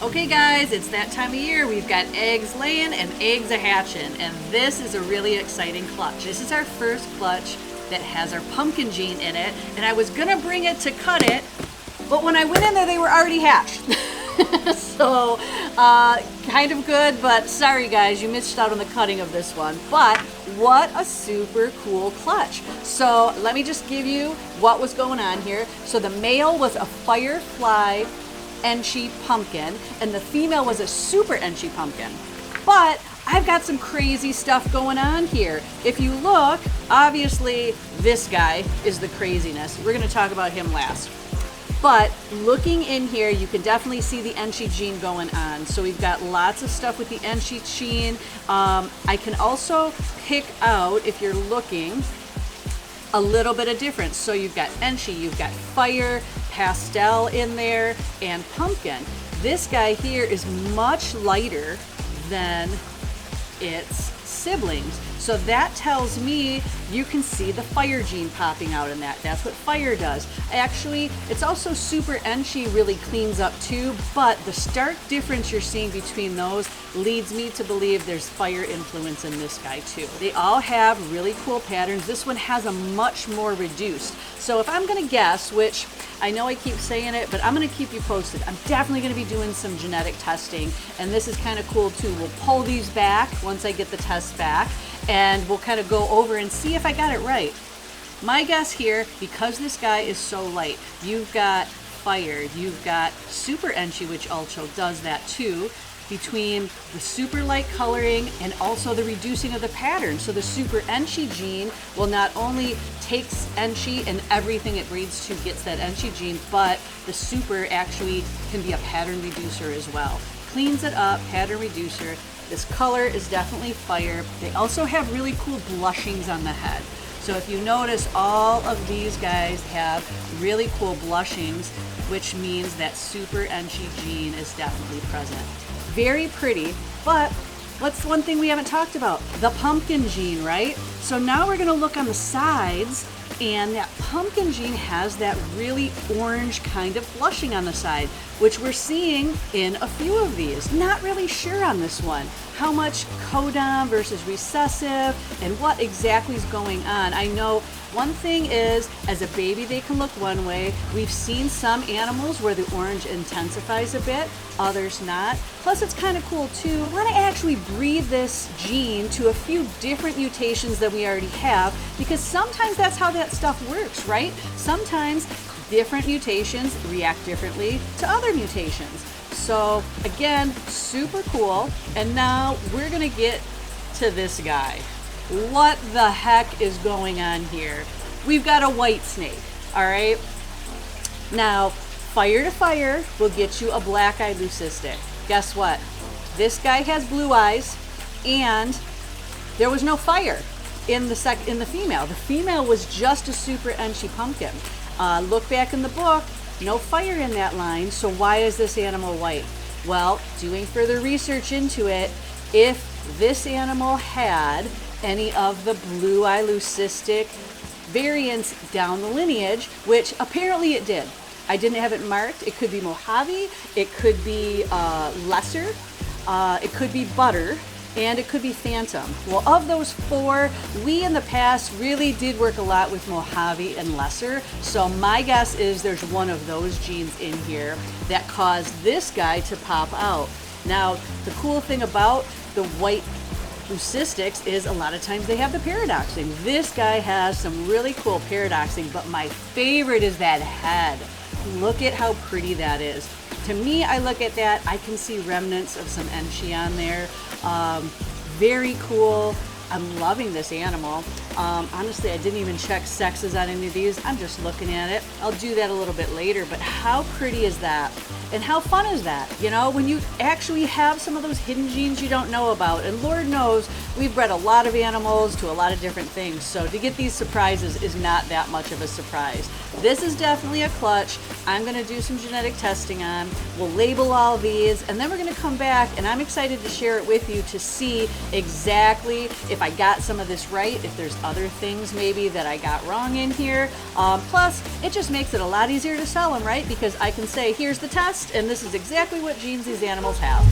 Okay guys, it's that time of year. We've got eggs laying and eggs a hatching, and this is a really exciting clutch. This is our first clutch that has our pumpkin gene in it, and I was gonna bring it to cut it, but when I went in there they were already hatched. So kind of good, but sorry guys, you missed out on the cutting of this one. But what a super cool clutch. So let me just give you what was going on here. So the male was a firefly Enchi pumpkin, and the female was a super Enchi pumpkin. But I've got some crazy stuff going on here. If you look, obviously this guy is the craziness. We're gonna talk about him last. But looking in here, you can definitely see the Enchi gene going on. So we've got lots of stuff with the Enchi gene. I can also pick out, if you're looking, a little bit of difference. So you've got Enchi, you've got fire, pastel in there, and pumpkin. This guy here is much lighter than its siblings. So that tells me you can see the fire gene popping out in that. That's what fire does. Actually, it's also super Enchi really cleans up too, but the stark difference you're seeing between those leads me to believe there's fire influence in this guy too. They all have really cool patterns. This one has a much more reduced. So if I'm gonna guess, which I know I keep saying it, but I'm gonna keep you posted. I'm definitely gonna be doing some genetic testing, and this is kind of cool too. We'll pull these back once I get the tests back, and we'll kind of go over and see if I got it right. My guess here, because this guy is so light, you've got fire, you've got super Enchi, which also does that too, between the super light coloring and also the reducing of the pattern. So the super Enchi gene will not only takes Enchi and everything it breeds to gets that Enchi gene, but the super actually can be a pattern reducer as well. Cleans it up, pattern reducer. This color is definitely fire. They also have really cool blushings on the head. So if you notice, all of these guys have really cool blushings, which means that super Enchi gene is definitely present. Very pretty, but what's one thing we haven't talked about? The pumpkin gene, right? So now we're gonna look on the sides, and that pumpkin gene has that really orange kind of blushing on the side, which we're seeing in a few of these. Not really sure on this one how much codon versus recessive and what exactly is going on. I know one thing is, as a baby they can look one way. We've seen some animals where the orange intensifies a bit, others not. Plus it's kind of cool too. I want to actually breed this gene to a few different mutations that we already have, because sometimes that's how that stuff works, right? Sometimes different mutations react differently to other mutations. So again, super cool. And now we're gonna get to this guy. What the heck is going on here? We've got a white snake, all right? Now, fire to fire will get you a black-eyed leucistic. Guess what? This guy has blue eyes, and there was no fire in the female. The female was just a super Enchi pumpkin. Look back in the book, no fire in that line, so why is this animal white? Well, doing further research into it, if this animal had any of the blue eye leucistic variants down the lineage, which apparently it did. I didn't have it marked. It could be Mojave, it could be lesser, it could be butter, and it could be phantom. Well, of those four, we in the past really did work a lot with Mojave and lesser. So my guess is there's one of those genes in here that caused this guy to pop out. Now, the cool thing about the white leucistics is a lot of times they have the paradoxing. This guy has some really cool paradoxing, but my favorite is that head. Look at how pretty that is. To me, I look at that, I can see remnants of some Enchi on there. Very cool. I'm loving this animal. Honestly, I didn't even check sexes on any of these. I'm just looking at it. I'll do that a little bit later, but how pretty is that? And how fun is that? You know, when you actually have some of those hidden genes you don't know about. And Lord knows, we've bred a lot of animals to a lot of different things. So to get these surprises is not that much of a surprise. this is definitely a clutch I'm gonna do some genetic testing on. We'll label all these, and then we're gonna come back, and I'm excited to share it with you to see exactly if I got some of this right, if there's other things maybe that I got wrong in here. Plus, it just makes it a lot easier to sell them, right? Because I can say, here's the test, and this is exactly what genes these animals have.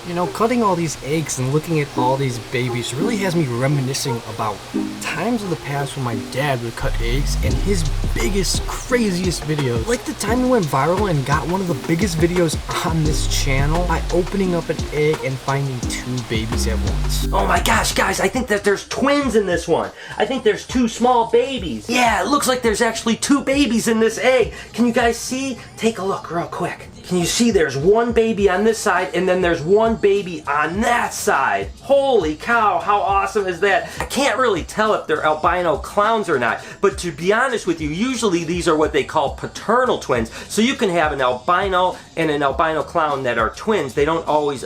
You know, cutting all these eggs and looking at all these babies really has me reminiscing about times of the past when my dad would cut eggs and his biggest, craziest videos. Like the time he went viral and got one of the biggest videos on this channel by opening up an egg and finding 2 babies at once. Oh my gosh, guys, I think that there's twins in this one. I think there's 2 small babies. Yeah, it looks like there's actually 2 babies in this egg. Can you guys see? Take a look real quick. Can you see there's 1 baby on this side and then there's 1 baby on that side? Holy cow, how awesome is that? I can't really tell if they're albino clowns or not, but to be honest with you, usually these are what they call paternal twins. So you can have an albino and an albino clown that are twins. They aren't always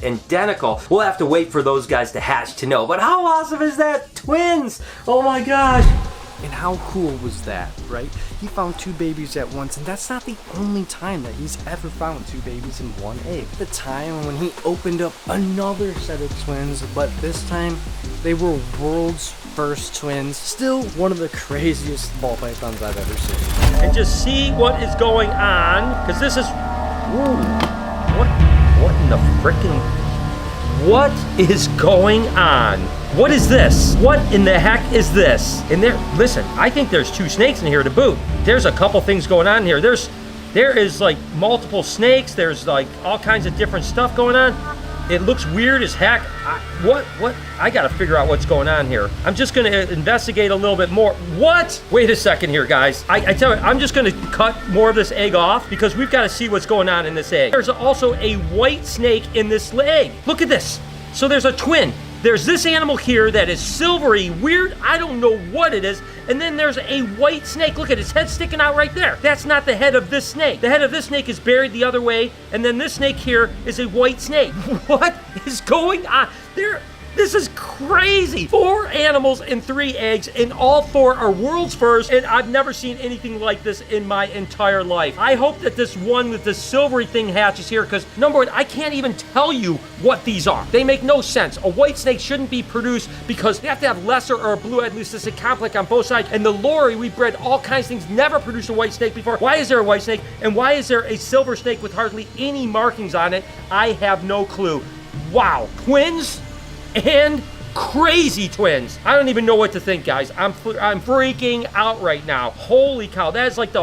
identical. We'll have to wait for those guys to hatch to know. But how awesome is that? Twins! Oh my gosh! And how cool was that, right? He found 2 babies at once, and that's not the only time that he's ever found 2 babies in 1 egg. The time when he opened up another set of twins, but this time they were world's first twins. Still one of the craziest ball pythons I've ever seen. And just see what is going on, because this is, whoa, what in the frickin', what is going on? What is this? What in the heck is this? And there, listen, I think there's 2 snakes in here to boot. There's a couple things going on here. There is like multiple snakes. There's like all kinds of different stuff going on. It looks weird as heck. What? I gotta figure out what's going on here. I'm just gonna investigate a little bit more. What? Wait a second here, guys. I tell you, I'm just gonna cut more of this egg off because we've gotta see what's going on in this egg. There's also a white snake in this egg. Look at this. So there's a twin. There's this animal here that is silvery, weird, I don't know what it is, and then there's a white snake. Look at its head sticking out right there. That's not the head of this snake. The head of this snake is buried the other way, and then this snake here is a white snake. What is going on? This is crazy. 4 animals and 3 eggs, and all 4 are world's first, and I've never seen anything like this in my entire life. I hope that this one with this silvery thing hatches here, because number 1, I can't even tell you what these are. They make no sense. A white snake shouldn't be produced because they have to have lesser or a blue-eyed leucistic complex on both sides, and the lorry, we bred all kinds of things, never produced a white snake before. Why is there a white snake, and why is there a silver snake with hardly any markings on it? I have no clue. Wow, twins? And crazy twins. I don't even know what to think, guys. I'm freaking out right now. Holy cow, that is like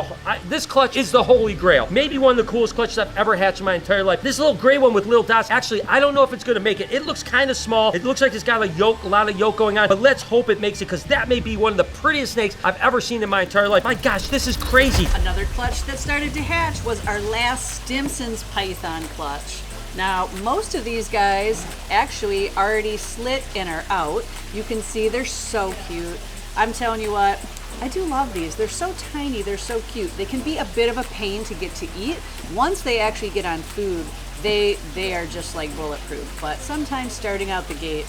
this clutch is the holy grail. Maybe one of the coolest clutches I've ever hatched in my entire life. This little gray one with little dots, actually, I don't know if it's gonna make it. It looks kind of small. It looks like it's got a lot of yolk going on, but let's hope it makes it, because that may be one of the prettiest snakes I've ever seen in my entire life. My gosh, this is crazy. Another clutch that started to hatch was our last Simson's python clutch. Now, most of these guys actually already slit and are out. You can see they're so cute. I'm telling you what, I do love these. They're so tiny, they're so cute. They can be a bit of a pain to get to eat. Once they actually get on food, they are just like bulletproof. But sometimes starting out the gate,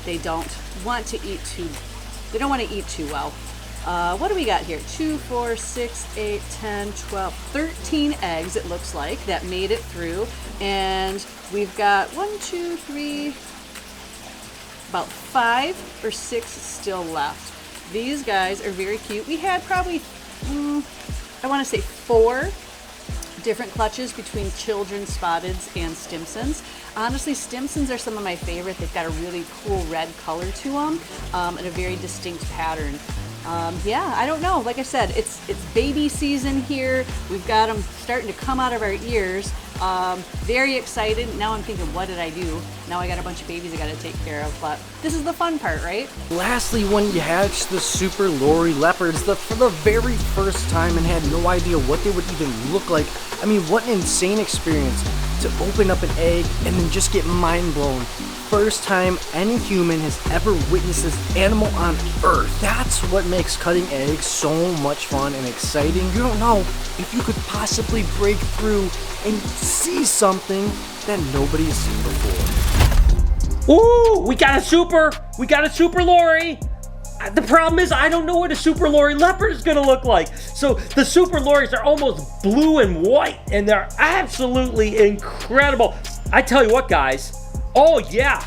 they don't want to eat too well. What do we got here? 2, 4, 6, 8, 10, 12, 13 eggs, it looks like, that made it through. And we've got 1, 2, 3, about 5 or 6 still left. These guys are very cute. We had probably, I want to say 4 different clutches between children spotteds and Simsons. Honestly, Simsons are some of my favorite. They've got a really cool red color to them and a very distinct pattern. Yeah, I don't know. Like I said, it's baby season here. We've got them starting to come out of our ears. Very excited. Now I'm thinking, what did I do? Now I got a bunch of babies I got to take care of, but this is the fun part, right? Lastly, when you hatched the super lorry leopards for the very first time and had no idea what they would even look like, I mean, what an insane experience to open up an egg and then just get mind blown. First time any human has ever witnessed this animal on Earth. That's what makes cutting eggs so much fun and exciting. You don't know if you could possibly break through and see something that nobody has seen before. Ooh, we got a super lorry. the problem is I don't know what a super lorry leopard is gonna look like. So the super lorries are almost blue and white, and they're absolutely incredible. I tell you what, guys. Oh yeah,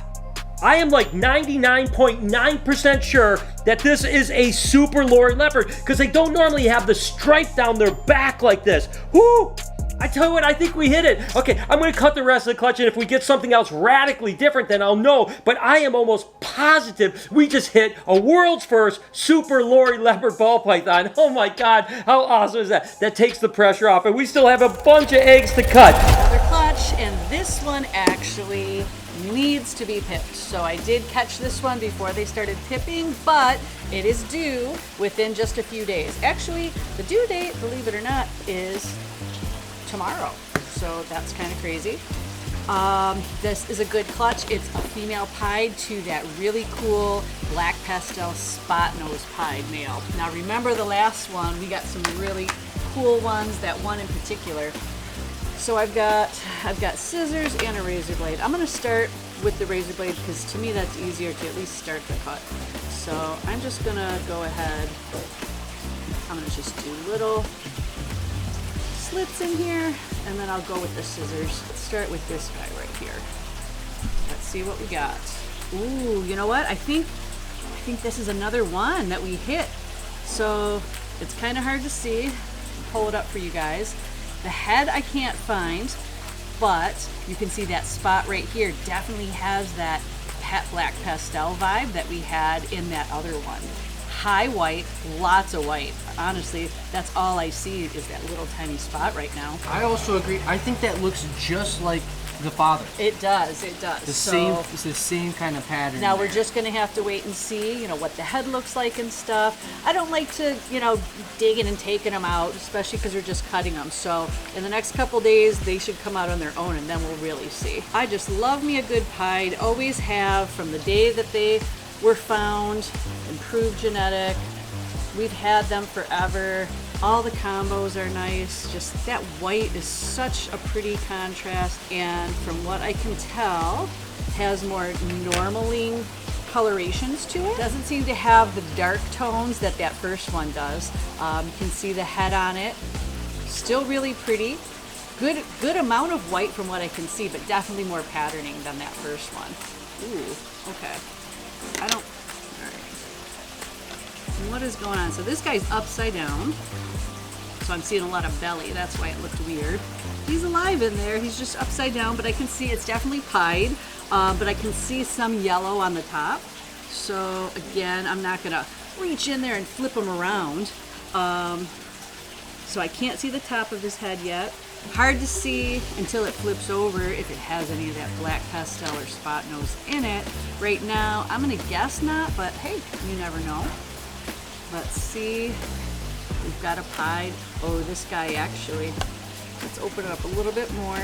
I am like 99.9% sure that this is a super lorry leopard because they don't normally have the stripe down their back like this. Whoo! I tell you what, I think we hit it. Okay, I'm going to cut the rest of the clutch, and if we get something else radically different, then I'll know. But I am almost positive we just hit a world's first super lorry leopard ball python. Oh my God, how awesome is that? That takes the pressure off, and we still have a bunch of eggs to cut. Another clutch, and this one actually needs to be pipped. So I did catch this one before they started pipping, but it is due within just a few days. Actually, the due date, believe it or not, is tomorrow. So that's kind of crazy. This is a good clutch. It's a female pied to that really cool black pastel spot nose pied male. Now remember the last one, we got some really cool ones, that one in particular. So I've got scissors and a razor blade. I'm gonna start with the razor blade because to me that's easier to at least start the cut. So I'm just gonna go ahead, I'm gonna just do little slits in here, and then I'll go with the scissors. Let's start with this guy right here. Let's see what we got. Ooh, you know what? I think this is another one that we hit. So it's kind of hard to see. I'll pull it up for you guys. The head I can't find, but you can see that spot right here definitely has that pet black pastel vibe that we had in that other one. High white, lots of white. Honestly, that's all I see is that little tiny spot right now. I also agree. I think that looks just like the father. It does, it does. It's the same kind of pattern. Now there. we're just gonna have to wait and see, you know, what the head looks like and stuff. I don't like to, you know, digging and taking them out, especially because we're just cutting them. So in the next couple days, they should come out on their own, and then we'll really see. I just love me a good pied, always have from the day that they were found, improved genetic. We've had them forever. All the combos are nice. Just that white is such a pretty contrast, and from what I can tell, has more normaling colorations to it. Doesn't seem to have the dark tones that first one does. You can see the head on it. Still really pretty. Good amount of white from what I can see, but definitely more patterning than that first one. Ooh, okay. I don't, all right. What is going on? So this guy's upside down. So I'm seeing a lot of belly. That's why it looked weird. He's alive in there. He's just upside down, but I can see it's definitely pied. But I can see some yellow on the top. So again, I'm not gonna reach in there and flip him around. So I can't see the top of his head yet. Hard to see until it flips over if it has any of that black pastel or spot nose in it. Right now, I'm gonna guess not, but hey, you never know. Let's see. We've got a pied. Oh, this guy actually. Let's open it up a little bit more.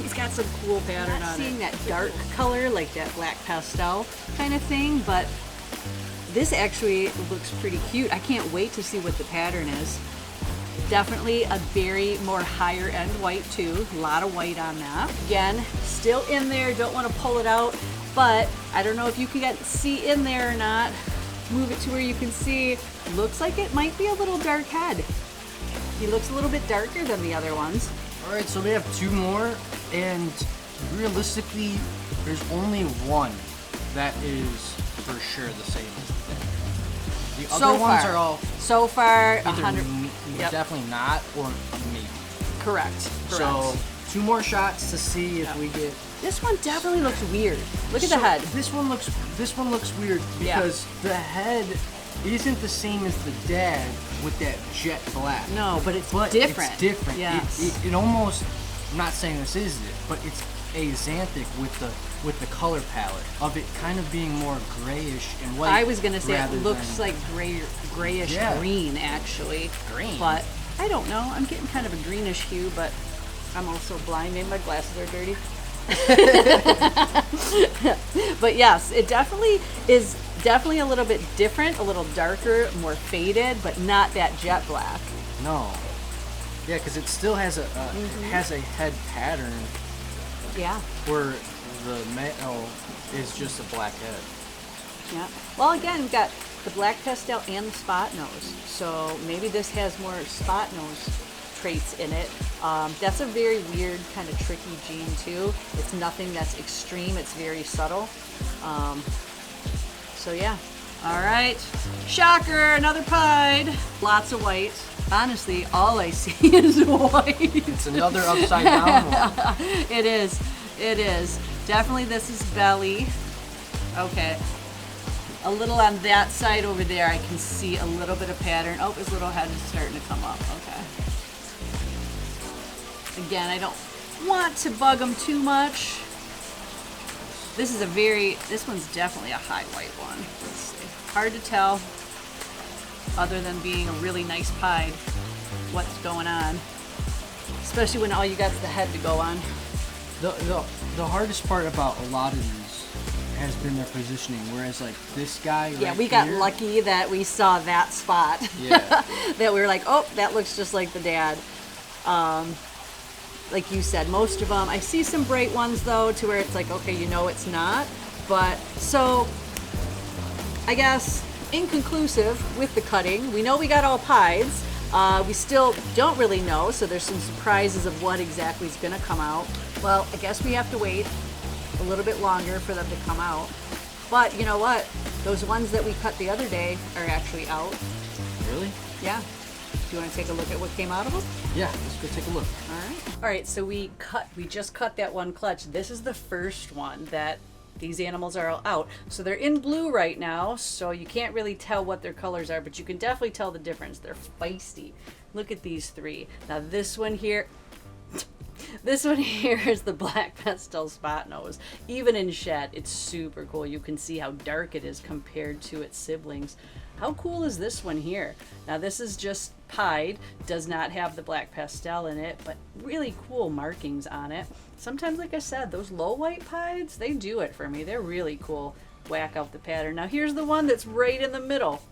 He's got some cool pattern on it. Seeing that dark color, like that black pastel kind of thing, but this actually looks pretty cute. I can't wait to see what the pattern is. Definitely a very more higher end white too. A lot of white on that. Again, still in there, don't want to pull it out, but I don't know if you can see in there or not. Move it to where you can see. Looks like it might be a little dark head. He looks a little bit darker than the other ones. All right, so we have two more, and realistically, there's only one that is for sure the same as the other. The other ones are all so far either 100. Yep. Definitely not or maybe. Correct. So two more shots to see if we get. This one definitely looks weird. Look at the head. This one looks weird because the head isn't the same as the dad with that jet black. No, but it's different. It's different. Yes. It almost. I'm not saying this is it, but it's axanthic with the color palette of it kind of being more grayish and white. I was gonna say it looks like grayish green actually. Green. But I don't know. I'm getting kind of a greenish hue, but I'm also blind and my glasses are dirty. But yes, it definitely is a little bit different, a little darker, more faded, but not that jet black. No. Yeah, because it still has a head pattern. Yeah. Where the male is just a black head. Yeah. Well, again, we've got the black pastel and the spot nose. So maybe this has more spot nose traits in it. That's a very weird, kind of tricky gene too. It's nothing that's extreme, it's very subtle. So yeah. All right, shocker, another pied. Lots of white. Honestly, all I see is white. It's another upside down one. It is. Definitely this is belly. Okay. A little on that side over there, I can see a little bit of pattern. Oh, his little head is starting to come up. Okay. Again, I don't want to bug him too much. This one's definitely a high white one. Let's see. Hard to tell, other than being a really nice pied, what's going on. Especially when all you got is the head to go on. The hardest part about a lot of these has been their positioning, whereas like this guy right we got here, lucky that we saw that spot. Yeah. That we were like, oh, that looks just like the dad. Like you said, most of them, I see some bright ones though, to where it's like, okay, you know it's not. But, so, I guess, inconclusive with the cutting. We know we got all pieds. We still don't really know, so there's some surprises of what exactly is going to come out. Well, I guess we have to wait a little bit longer for them to come out. But, you know what? Those ones that we cut the other day are actually out. Really? Yeah. Do you want to take a look at what came out of them? Yeah, let's go take a look. All right, so we just cut that one clutch. This is the first one that these animals are all out. So they're in blue right now, so you can't really tell what their colors are, but you can definitely tell the difference. They're feisty. Look at these three. Now this one here is the black pastel spot nose. Even in shed, it's super cool. You can see how dark it is compared to its siblings. How cool is this one here? Now this is just pied, does not have the black pastel in it, but really cool markings on it. Sometimes, like I said, those low white pieds, they do it for me. They're really cool. Whack out the pattern. Now here's the one that's right in the middle.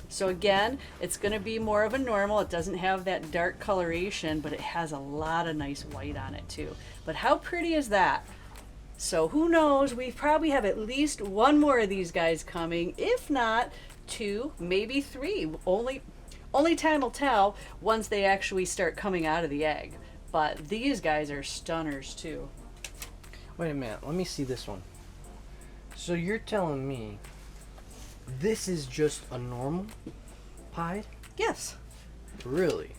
So again, it's going to be more of a normal. It doesn't have that dark coloration, but it has a lot of nice white on it too. But how pretty is that? So who knows? We probably have at least one more of these guys coming, if not two, maybe three. Only time will tell once they actually start coming out of the egg. But these guys are stunners too. Wait a minute, let me see this one. So you're telling me this is just a normal pied? Yes. Really?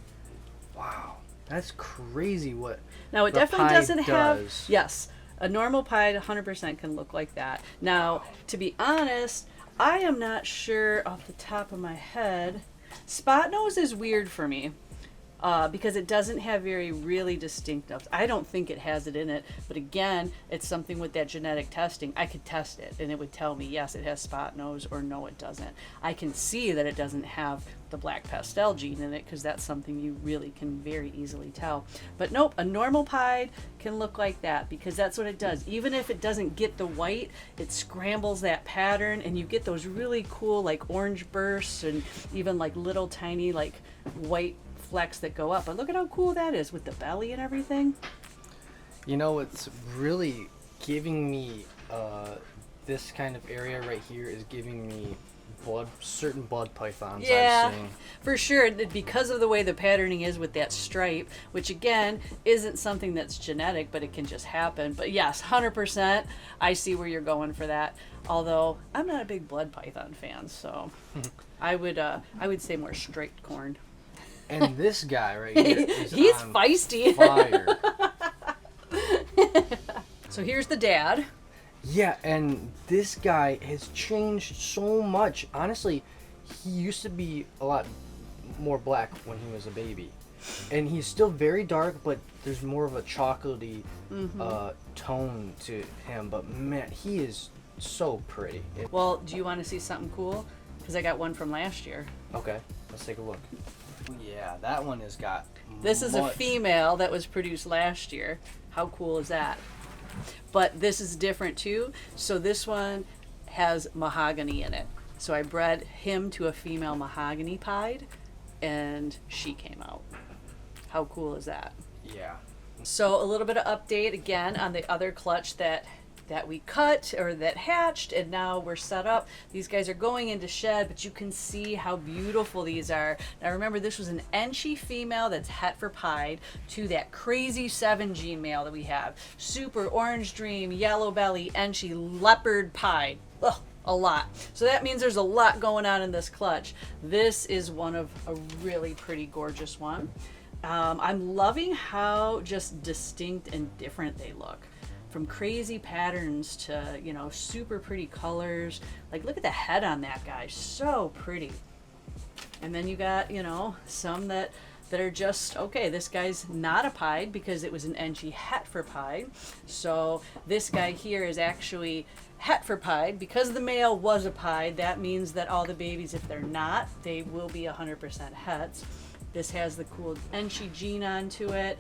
Wow, that's crazy. What? Now it the definitely pied doesn't have. does. Yes, a normal pied 100% can look like that. Now, to be honest, I am not sure off the top of my head. Spot nose is weird for me. Because it doesn't have very really distinct notes. I don't think it has it in it, but again, it's something with that genetic testing. I could test it and it would tell me, yes, it has spot nose, or no, it doesn't. I can see that it doesn't have the black pastel gene in it, because that's something you really can very easily tell. But nope, a normal pied can look like that, because that's what it does. Even if it doesn't get the white, it scrambles that pattern, and you get those really cool like orange bursts, and even like little tiny like white flecks that go up. But look at how cool that is with the belly and everything. You know, it's really giving me this kind of area right here is giving me certain blood pythons Yeah, I've seen. for sure, because of the way the patterning is with that stripe, which again isn't something that's genetic, but it can just happen. But yes, 100%, I see where you're going for that. Although I'm not a big blood python fan, so I would say more striped corn. And this guy right here is He's on feisty. fire. So here's the dad. Yeah, and this guy has changed so much. Honestly, he used to be a lot more black when he was a baby. And he's still very dark, but there's more of a chocolatey tone to him. But man, he is so pretty. Well, do you want to see something cool? Because I got one from last year. Okay, let's take a look. Yeah, that one has got This is a much- female that was produced last year. How cool is that? But this is different too. So this one has mahogany in it. So I bred him to a female mahogany pied, and she came out. How cool is that? Yeah. So a little bit of update again on the other clutch that that we cut or that hatched, and now we're set up. These guys are going into shed, but you can see how beautiful these are. Now remember, this was an Enchi female that's het for pied to that crazy 7 gene male that we have. Super orange dream, yellow belly, Enchi, leopard pied. Ugh, a lot. So that means there's a lot going on in this clutch. This is one of a really pretty gorgeous one. I'm loving how just distinct and different they look. From crazy patterns to, you know, super pretty colors. Like, look at the head on that guy, so pretty. And then you got, you know, some that are just, okay, this guy's not a pied because it was an Enchi het for pied. So this guy here is actually het for pied. Because the male was a pied, that means that all the babies, if they're not, they will be 100% hets. This has the cool Enchi gene onto it.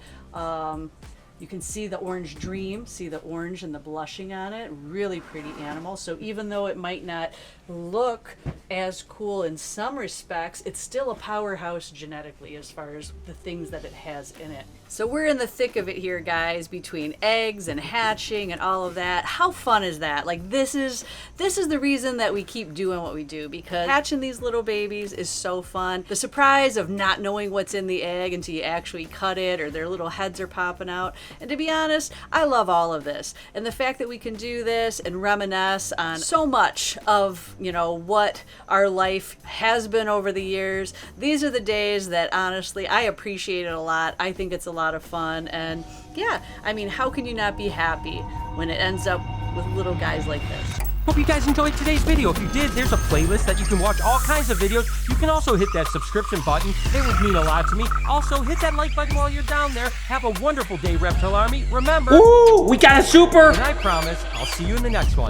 You can see the orange dream, see the orange and the blushing on it. Really pretty animal. So even though it might not look as cool in some respects, it's still a powerhouse genetically as far as the things that it has in it. So we're in the thick of it here, guys, between eggs and hatching and all of that. How fun is that? Like, this is the reason that we keep doing what we do, because hatching these little babies is so fun. The surprise of not knowing what's in the egg until you actually cut it or their little heads are popping out. And to be honest, I love all of this. And the fact that we can do this and reminisce on so much of, you know, what our life has been over the years. These are the days that, honestly, I appreciate it a lot. I think it's a lot of fun, and yeah, I mean, how can you not be happy when it ends up with little guys like this? Hope you guys enjoyed today's video. If you did, there's a playlist that you can watch all kinds of videos. You can also hit that subscription button. It would mean a lot to me. Also, hit that like button while you're down there. Have a wonderful day, Reptile Army. Remember, ooh, we got a super, and I promise I'll see you in the next one.